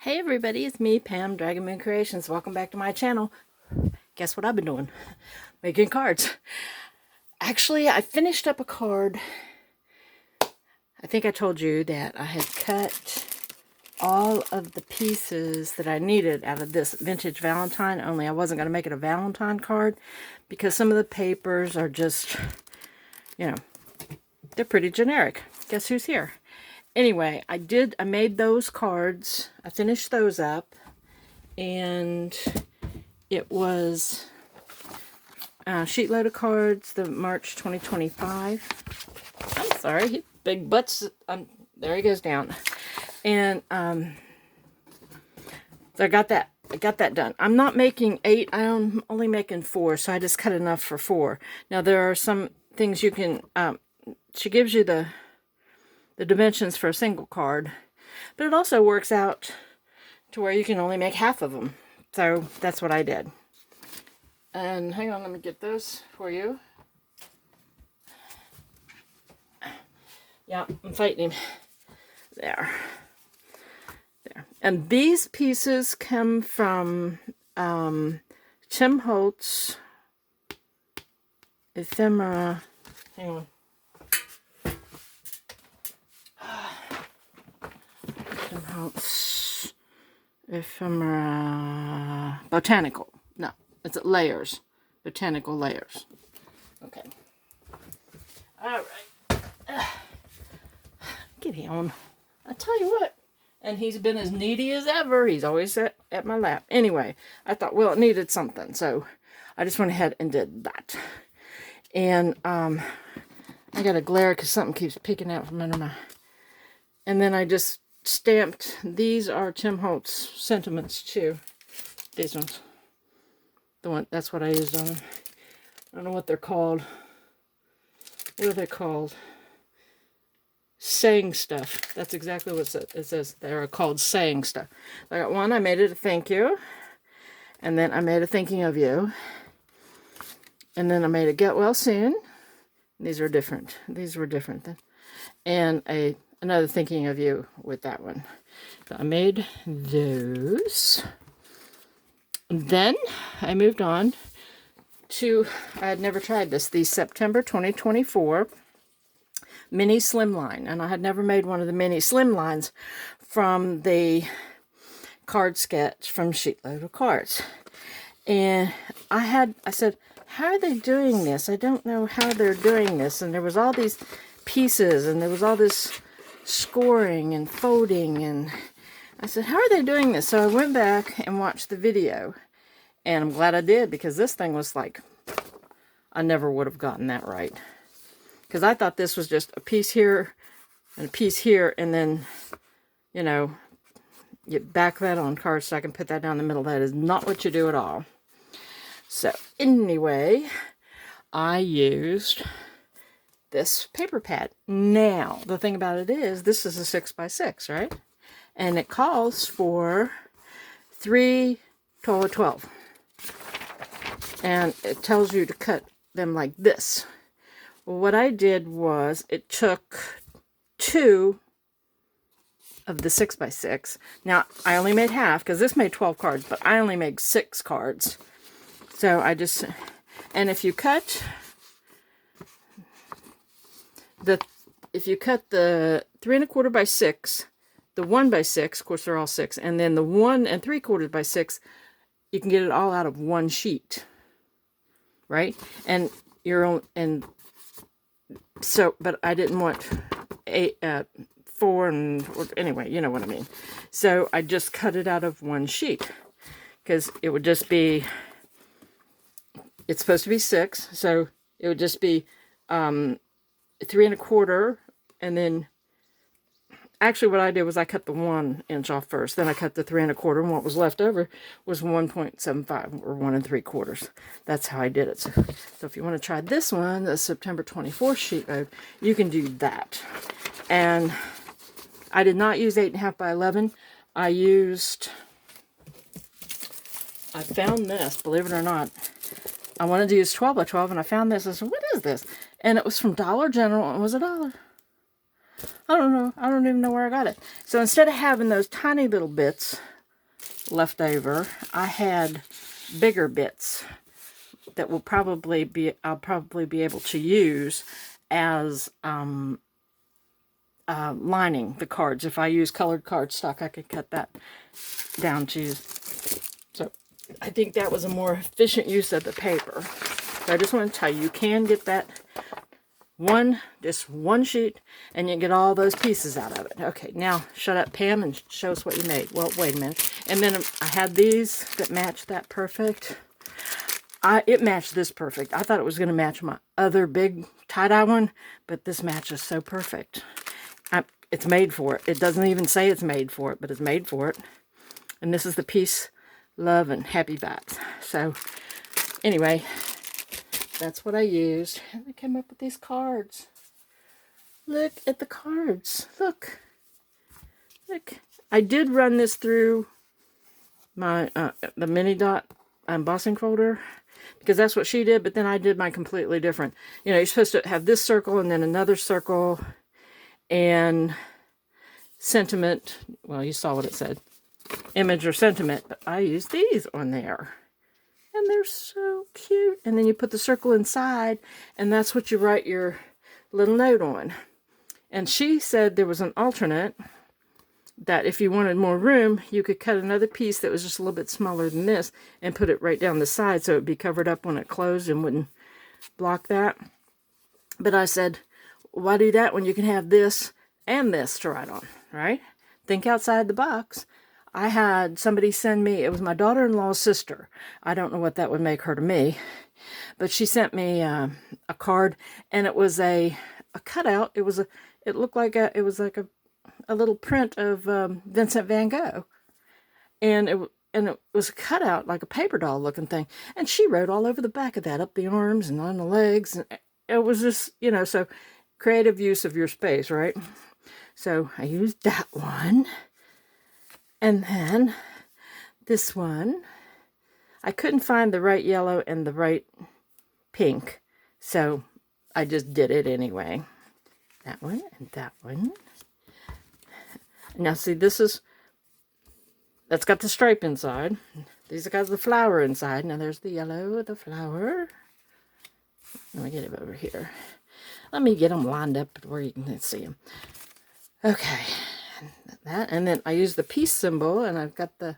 Hey everybody, it's me, Pam, Dragon Moon Creations. Welcome back to my channel. Guess what I've been doing? Making cards. Actually, I finished up a card. I think I told you that I had cut all of the pieces that I needed out of this vintage Valentine, only I wasn't going to make it a Valentine card because some of the papers are just, they're pretty generic. Guess who's here? Anyway, I made those cards. I finished those up. And it was a sheet load of cards, the March 2025. I'm sorry, big butts. There he goes down. And so I got that done. I'm not making 8. I'm only making 4, so I just cut enough for 4. Now there are some things you can. She gives you the dimensions for a single card, but it also works out to where you can only make half of them. So that's what I did. And hang on, let me get those for you. Yeah, I'm fighting him. There. And these pieces come from Tim Holtz Ephemera. Hang on. Tim Holtz Ephemera Botanical. No, it's layers. Botanical layers. Okay. All right. Get him. I tell you what. And he's been as needy as ever. He's always at my lap. Anyway, I thought, well, it needed something. So I just went ahead and did that. And I got a glare because something keeps peeking out from under my... And then I just stamped. These are Tim Holtz sentiments too. These ones. That's what I used on them. I don't know what they're called. What are they called? Saying stuff. That's exactly what it says. They're called saying stuff. I got one. I made it a thank you. And then I made a thinking of you. And then I made a get well soon. These are different. These were different. And another thinking of you with that one. So I made those. Then I moved on to, I had never tried this, the September 2024 mini slimline. And I had never made one of the mini slimlines from the card sketch from Sheetload of Cards. And I said, how are they doing this? I don't know how they're doing this. And there was all these pieces and there was all this scoring and folding, and I said, how are they doing this? So I went back and watched the video, and I'm glad I did, because this thing was like, I never would have gotten that right, because I thought this was just a piece here and a piece here, and then you back that on cards so I can put that down the middle. That is not what you do at all. So anyway, I used this paper pad. Now, the thing about it is, this is a 6x6, right? And it calls for 3 12 12. And it tells you to cut them like this. Well, what I did was, it took 2 of the 6x6. Now, I only made half, because this made 12 cards, but I only made 6 cards. So I just, and if you cut the 3 1/4 by 6, the 1 by 6, of course they're all 6, and then the 1 3/4 by 6, you can get it all out of one sheet, right? And but I didn't want 4 anyway, you know what I mean. So I just cut it out of one sheet, because it would just be, it's supposed to be 6, so it would just be 3 1/4, and then actually what I did was I cut the 1 inch off first, then I cut the 3 1/4, and what was left over was 1.75 or 1 3/4. That's how I did it. So if you want to try this one, the September 24th sheet load, you can do that. And I did not use 8.5 by 11. I found this, believe it or not. I wanted to use 12 by 12, and I found this. I said, what is this? And it was from Dollar General, and it was $1. I don't know. I don't even know where I got it. So instead of having those tiny little bits left over. I had bigger bits that will probably be, I'll probably be able to use as lining the cards. If I use colored cardstock, I could cut that down to use. So I think that was a more efficient use of the paper. So I just want to tell you, you can get that just one sheet, and you get all those pieces out of it. Okay, now shut up, Pam, and show us what you made. Well, wait a minute. And then I had these that matched that perfect. It matched this perfect. I thought it was going to match my other big tie-dye one, but this matches so perfect. It's made for it. It doesn't even say it's made for it, but it's made for it. And this is the Peace, Love, and Happy Vibes. So, anyway, that's what I used. And I came up with these cards. Look at the cards. Look. Look. I did run this through my the mini dot embossing folder, because that's what she did, but then I did mine completely different. You know, you're supposed to have this circle and then another circle and sentiment. Well, you saw what it said. Image or sentiment, but I used these on there. And they're so cute. And then you put the circle inside, and that's what you write your little note on. And she said there was an alternate that if you wanted more room, you could cut another piece that was just a little bit smaller than this and put it right down the side so it would be covered up when it closed and wouldn't block that. But I said, why do that when you can have this and this to write on, right? Think outside the box. I had somebody send me, it was my daughter-in-law's sister. I don't know what that would make her to me, but she sent me a card, and it was a cutout. It looked like it was like a little print of Vincent van Gogh, and it was a cutout, like a paper doll looking thing, and she wrote all over the back of that, up the arms and on the legs, and it was just, you know, so creative use of your space, right? So I used that one, and then this one, I couldn't find the right yellow and the right pink, so I just did it anyway. That one and that one. Now see, that's got the stripe inside. These have got the flower inside. Now there's the yellow of the flower. Let me get it over here. Let me get them lined up where you can see them. Okay, that, and then I use the peace symbol, and I've got the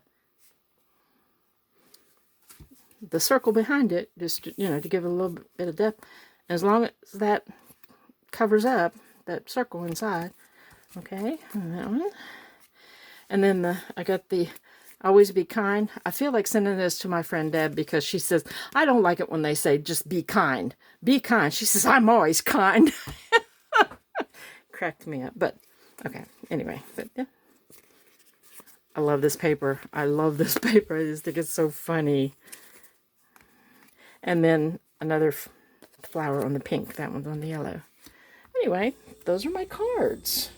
circle behind it, just to, you know, to give it a little bit of depth. As long as that covers up that circle inside. Okay, and that one. And then I got the always be kind. I feel like sending this to my friend Deb, because she says, I don't like it when they say just be kind. Be kind. She says, I'm always kind. Cracked me up. But, okay, anyway. But, yeah. I love this paper. I love this paper. I just think it's so funny. And then another flower on the pink. That one's on the yellow. Anyway, those are my cards.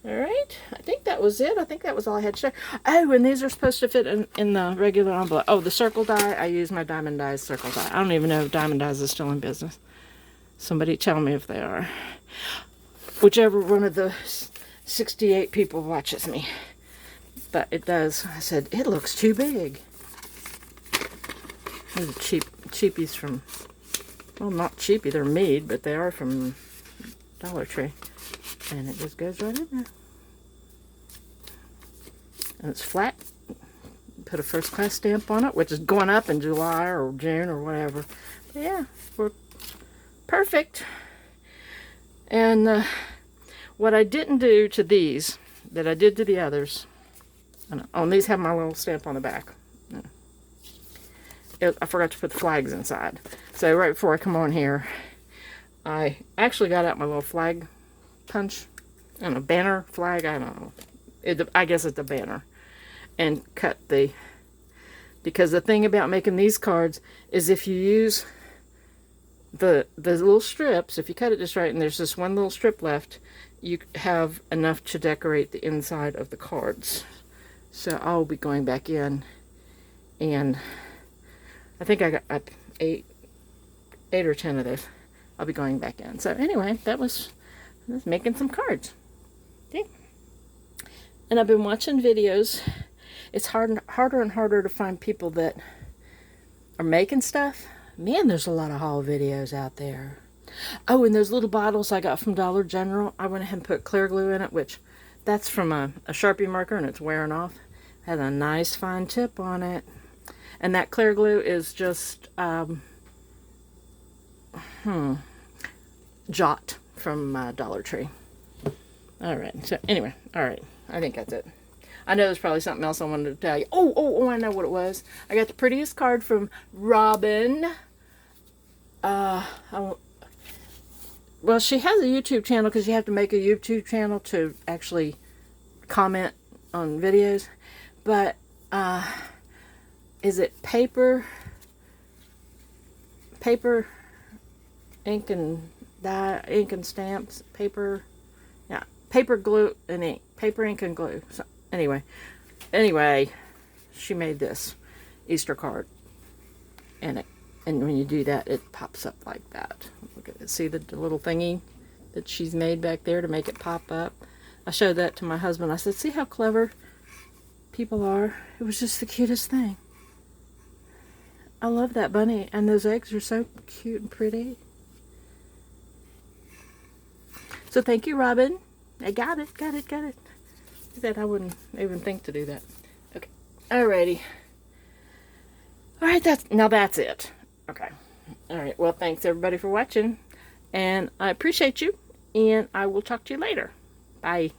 All right, I think that was it. I think that was all I had to share. Oh, and these are supposed to fit in the regular envelope. Oh, the circle die, I use my Diamond Dyes circle die. I don't even know if Diamond Dyes is still in business. Somebody tell me if they are. Whichever one of the 68 people watches me. But it does. I said, it looks too big. These are cheapies from, well, not cheapy, they're Mead, but they are from Dollar Tree. And it just goes right in there. And it's flat. Put a first class stamp on it, which is going up in July or June or whatever. But yeah, we're perfect. And what I didn't do to these, that I did to the others, and these have my little stamp on the back. I forgot to put the flags inside. So right before I come on here, I actually got out my little flag punch, I don't know, banner, flag, I don't know. I guess it's a banner. And cut because the thing about making these cards is if you use the little strips, if you cut it just right and there's just one little strip left, you have enough to decorate the inside of the cards. So I'll be going back in, and I think I got 8 or 10 of those. I'll be going back in. So anyway, that was making some cards. Okay. And I've been watching videos, it's harder and harder to find people that are making stuff. Man, there's a lot of haul videos out there. Oh, and those little bottles I got from Dollar General, I went ahead and put clear glue in it, which that's from a Sharpie marker and it's wearing off. Has a nice fine tip on it. And that clear glue is just Jot from Dollar Tree. All right. So anyway, all right. I think that's it. I know there's probably something else I wanted to tell you. Oh, I know what it was. I got the prettiest card from Robin. Well, she has a YouTube channel because you have to make a YouTube channel to actually comment on videos. But is it paper, ink and dye, ink and stamps, paper, yeah, paper, glue and ink, paper, ink and glue. So anyway, she made this Easter card, and when you do that, it pops up like that. Look at it. See the little thingy that she's made back there to make it pop up? I showed that to my husband. I said, see how clever people are? It was just the cutest thing. I love that bunny, and those eggs are so cute and pretty. So thank you, Robin. I got it. He said I wouldn't even think to do that. Okay. Alrighty. Alright, that's it. Okay. Alright, well, thanks everybody for watching. And I appreciate you. And I will talk to you later. Bye.